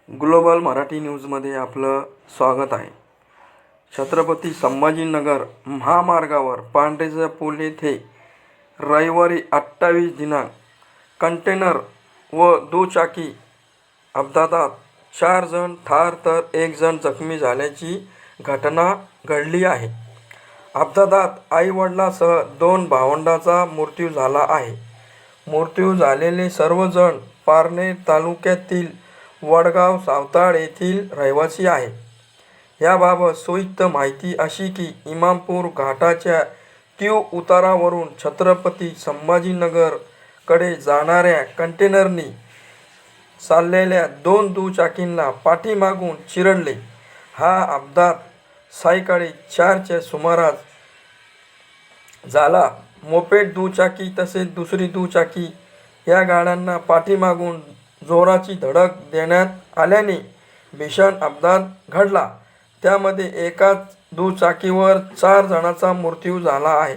Global Marathi न्यूजमध्ये आपलं स्वागत आहे. छत्रपती संभाजीनगर महामार्गावर पांढरेचा पूल येथे रविवारी 28 दिनांक कंटेनर व दुचाकी अपघातात 4 जण ठार तर 1 जण जखमी झाल्याची घटना घडली आहे. अपघातात आई-वडिलांसह 2 भावंडांचा मृत्यू झाला आहे. मृत्यू झालेले सर्वजण पारनेर तालुक्यातील वडगाव सावताळ येथील रहिवासी आहे. याबाबत सविस्तर माहिती अशी की इमामपूर घाटाच्या तीव उतारावरून छत्रपती संभाजीनगर कडे जाणाऱ्या कंटेनरनी चाललेल्या 2 दुचाकींना पाठीमागून चिरडले. हा अपघात सायंकाळी 4च्या सुमारास झाला. मोपेड दुचाकी तसेच दुसरी दुचाकी या गाड्यांना पाठीमागून जोराची धडक देण्यात आल्याने भीषण अपघात घडला. त्यामध्ये एकाच दुचाकीवर 4 जणांचा मृत्यू झाला आहे.